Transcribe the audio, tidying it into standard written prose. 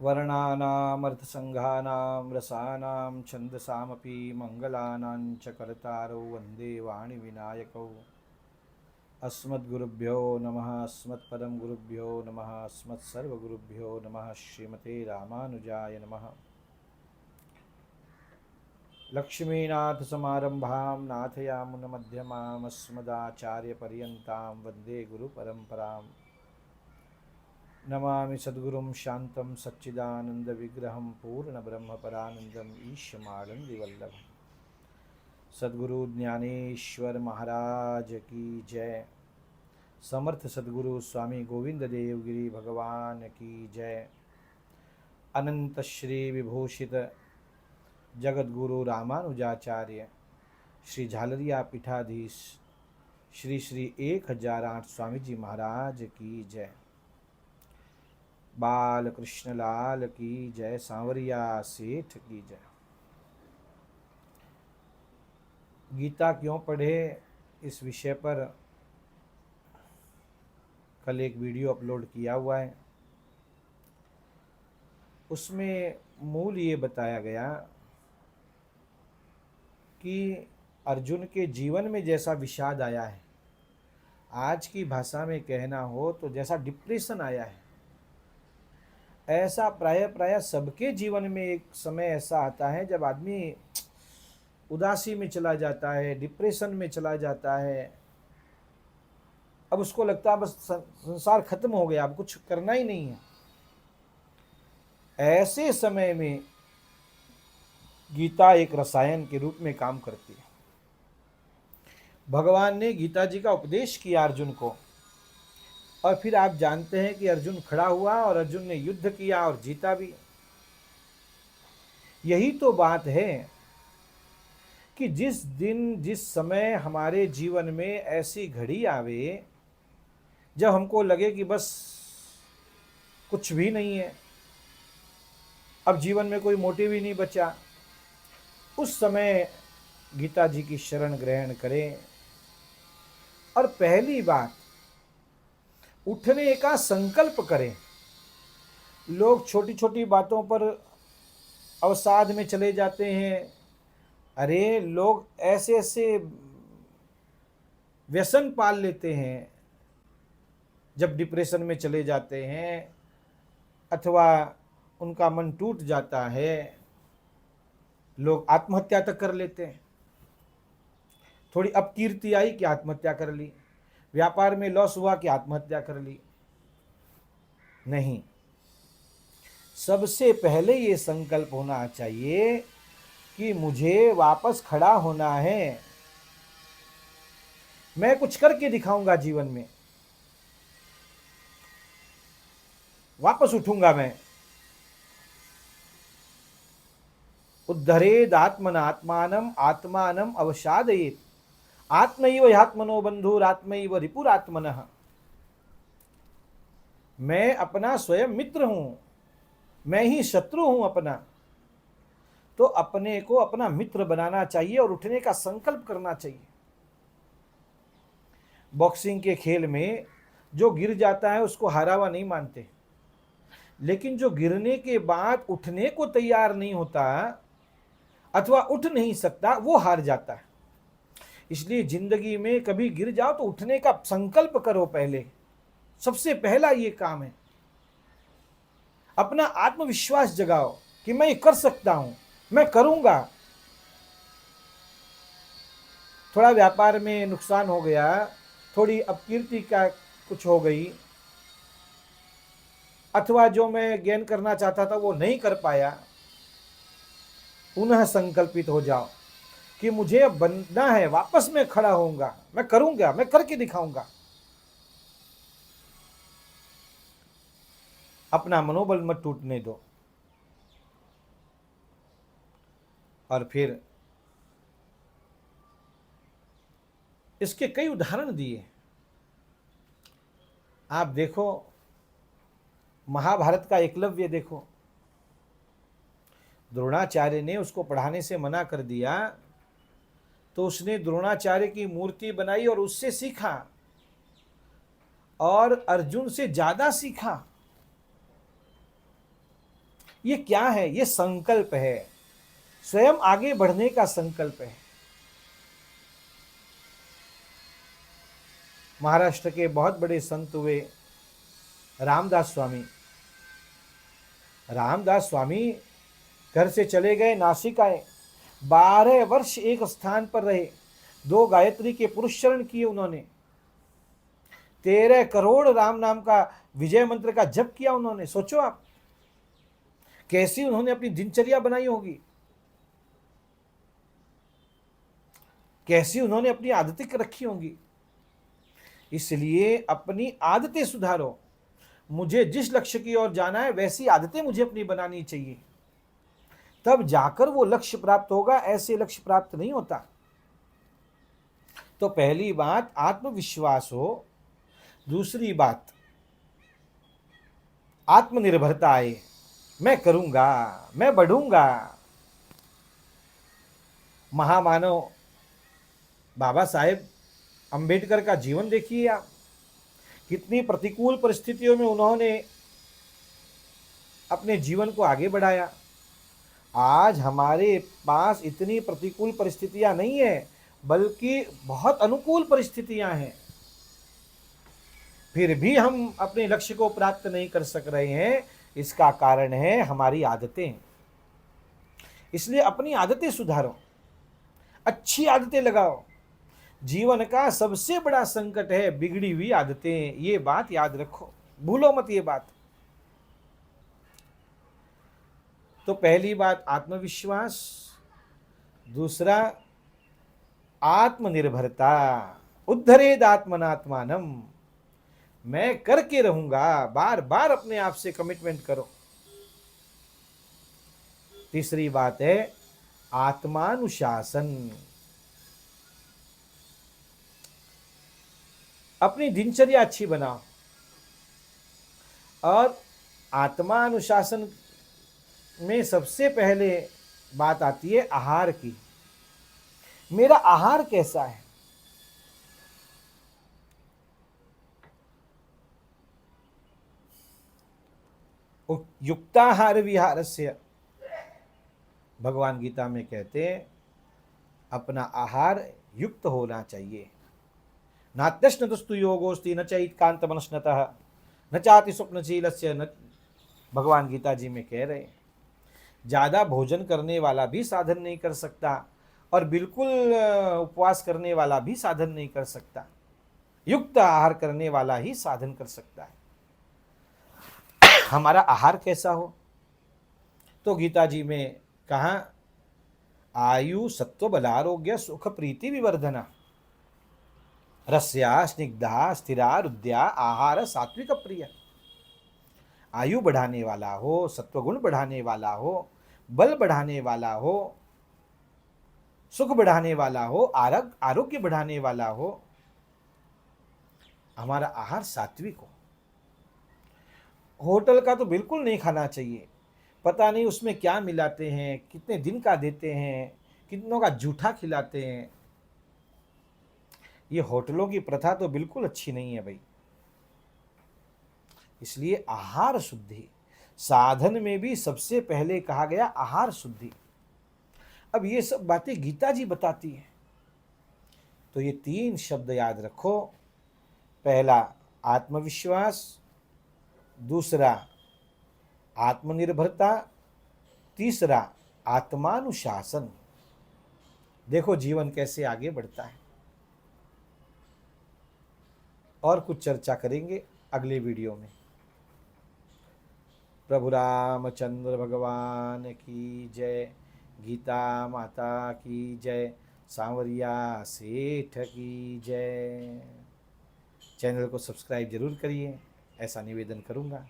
वर्णानामर्थसङ्घानां रसानां छन्दसामपि मङ्गलानां च कर्तारौ वन्दे वाणिविनायकौ। अस्मद्गुरुभ्यो नमः। अस्मत्परं गुरुभ्यो नमः। अस्मत्सर्वगुरुभ्यो नमः। श्रीमते रामानुजाय नमः। लक्ष्मीनाथसमारम्भां नाथयामुनमध्यमाम् अस्मदाचार्यपर्यन्तां वन्दे गुरुपरम्पराम्। नमामि सद्गुरुं शान्तं सच्चिदानन्दविग्रहं पूर्णब्रह्मपरानन्दम् ईशमानन्दवल्लभम्। सद्गुरु ज्ञानेश्वर महाराज की जय। समर्थ सद्गुरु स्वामी गोविंद देव गिरी भगवान की जय। अनंत श्री विभूषित जगद्गुरु रामानुजाचार्य श्री झालरिया पीठाधीश श्री श्री 1008 स्वामी जी महाराज की जय। बाल कृष्ण लाल की जय। सांवरिया सेठ की जय। गीता क्यों पढ़े इस विषय पर कल एक वीडियो अपलोड किया हुआ है। उसमें मूल ये बताया गया कि अर्जुन के जीवन में जैसा विषाद आया है, आज की भाषा में कहना हो तो जैसा डिप्रेशन आया है, ऐसा प्राय सबके जीवन में एक समय ऐसा आता है जब आदमी उदासी में चला जाता है, डिप्रेशन में चला जाता है। अब उसको लगता है बस संसार खत्म हो गया, अब कुछ करना ही नहीं है। ऐसे समय में गीता एक रसायन के रूप में काम करती है। भगवान ने गीता जी का उपदेश किया अर्जुन को, और फिर आप जानते हैं कि अर्जुन खड़ा हुआ और अर्जुन ने युद्ध किया और जीता भी। यही तो बात है कि जिस दिन जिस समय हमारे जीवन में ऐसी घड़ी आवे जब हमको लगे कि बस कुछ भी नहीं है, अब जीवन में कोई मोटिव ही नहीं बचा, उस समय गीता जी की शरण ग्रहण करें। और पहली बात, उठने का संकल्प करें। लोग छोटी छोटी बातों पर अवसाद में चले जाते हैं। अरे लोग ऐसे ऐसे व्यसन पाल लेते हैं जब डिप्रेशन में चले जाते हैं अथवा उनका मन टूट जाता है, लोग आत्महत्या तक कर लेते हैं। थोड़ी अपकीर्ति आई कि आत्महत्या कर ली, व्यापार में लॉस हुआ कि आत्महत्या कर ली। नहीं, सबसे पहले ये संकल्प होना चाहिए कि मुझे वापस खड़ा होना है, मैं कुछ करके दिखाऊंगा जीवन में, वापस उठूंगा मैं। उद्धरेद आत्मनात्मानम आत्मानम अवसादयेत आत्मैव ह्यात्मनो बंधुरात्मैव रिपुरात्मनः। मैं अपना स्वयं मित्र हूं, मैं ही शत्रु हूं अपना। तो अपने को अपना मित्र बनाना चाहिए और उठने का संकल्प करना चाहिए। बॉक्सिंग के खेल में जो गिर जाता है उसको हारा हुआ नहीं मानते, लेकिन जो गिरने के बाद उठने को तैयार नहीं होता अथवा उठ नहीं सकता, वो हार जाता है। इसलिए जिंदगी में कभी गिर जाओ तो उठने का संकल्प करो। पहले सबसे पहला ये काम है। अपना आत्मविश्वास जगाओ कि मैं ये कर सकता हूं, मैं करूंगा। थोड़ा व्यापार में नुकसान हो गया, थोड़ी अपकीर्ति का कुछ हो गई, अथवा जो मैं गेन करना चाहता था वो नहीं कर पाया, पुनः संकल्पित हो जाओ कि मुझे अब बनना है, वापस मैं खड़ा होऊंगा, मैं करूंगा, मैं करके दिखाऊंगा। अपना मनोबल मत टूटने दो। और फिर इसके कई उदाहरण दिए। आप देखो, महाभारत का एकलव्य देखो, द्रोणाचार्य ने उसको पढ़ाने से मना कर दिया तो उसने द्रोणाचार्य की मूर्ति बनाई और उससे सीखा, और अर्जुन से ज्यादा सीखा। ये क्या है? ये संकल्प है, स्वयं आगे बढ़ने का संकल्प है। महाराष्ट्र के बहुत बड़े संत हुए रामदास स्वामी। रामदास स्वामी घर से चले गए, नासिक आए, 12 वर्ष एक स्थान पर रहे, 2 गायत्री के पुरुषचरण किए उन्होंने, 13 करोड़ राम नाम का विजय मंत्र का जप किया उन्होंने। सोचो आप कैसी उन्होंने अपनी दिनचर्या बनाई होगी, कैसी उन्होंने अपनी आदतें रखी होंगी। इसलिए अपनी आदतें सुधारो। मुझे जिस लक्ष्य की ओर जाना है वैसी आदतें मुझे अपनी बनानी चाहिए, तब जाकर वो लक्ष्य प्राप्त होगा, ऐसे लक्ष्य प्राप्त नहीं होता। तो पहली बात आत्मविश्वास हो, दूसरी बात आत्मनिर्भरता आए, मैं करूंगा, मैं बढ़ूंगा। महामानव बाबा साहेब अंबेडकर का जीवन देखिए आप, कितनी प्रतिकूल परिस्थितियों में उन्होंने अपने जीवन को आगे बढ़ाया। आज हमारे पास इतनी प्रतिकूल परिस्थितियां नहीं है, बल्कि बहुत अनुकूल परिस्थितियां हैं, फिर भी हम अपने लक्ष्य को प्राप्त नहीं कर सक रहे हैं। इसका कारण है हमारी आदतें। इसलिए अपनी आदतें सुधारो, अच्छी आदतें लगाओ। जीवन का सबसे बड़ा संकट है बिगड़ी हुई आदतें, ये बात याद रखो, भूलो मत ये बात। तो पहली बात आत्मविश्वास, दूसरा आत्मनिर्भरता, उद्धरेद आत्मनात्मानम, मैं करके रहूंगा, बार बार अपने आप से कमिटमेंट करो। तीसरी बात है आत्मानुशासन, अपनी दिनचर्या अच्छी बनाओ। और आत्मानुशासन में सबसे पहले बात आती है आहार की। मेरा आहार कैसा है? युक्ताहार विहारस्य, भगवान गीता में कहते हैं अपना आहार युक्त होना चाहिए। नात्यश्नतस्तु योगोस्ति न चैत्कांतमनश्नतः न चाति स्वप्नशीलस्य न, भगवान गीता जी में कह रहे हैं ज़्यादा भोजन करने वाला भी साधन नहीं कर सकता और बिल्कुल उपवास करने वाला भी साधन नहीं कर सकता, युक्त आहार करने वाला ही साधन कर सकता है। हमारा आहार कैसा हो? तो गीता जी में कहा आयु सत्व बलारोग्य सुख प्रीति विवर्धना, रस्या स्निग्धा स्थिरा रुद्या आहार सात्विक प्रिय। आयु बढ़ाने वाला हो, सत्वगुण बढ़ाने वाला हो, बल बढ़ाने वाला हो, सुख बढ़ाने वाला हो, आरोग्य बढ़ाने वाला हो, हमारा आहार सात्विक हो। होटल का तो बिल्कुल नहीं खाना चाहिए, पता नहीं उसमें क्या मिलाते हैं, कितने दिन का देते हैं, कितनों का जूठा खिलाते हैं। ये होटलों की प्रथा तो बिल्कुल अच्छी नहीं है भाई। इसलिए आहार शुद्धि, साधन में भी सबसे पहले कहा गया आहार शुद्धि। अब ये सब बातें गीता जी बताती हैं, तो ये 3 शब्द याद रखो। पहला आत्मविश्वास, दूसरा आत्मनिर्भरता, तीसरा आत्मानुशासन। देखो जीवन कैसे आगे बढ़ता है। और कुछ चर्चा करेंगे अगले वीडियो में। प्रभु रामचंद्र भगवान की जय, गीता माता की जय, सांवरिया सेठ की जय। चैनल को सब्सक्राइब जरूर करिए, ऐसा निवेदन करूंगा।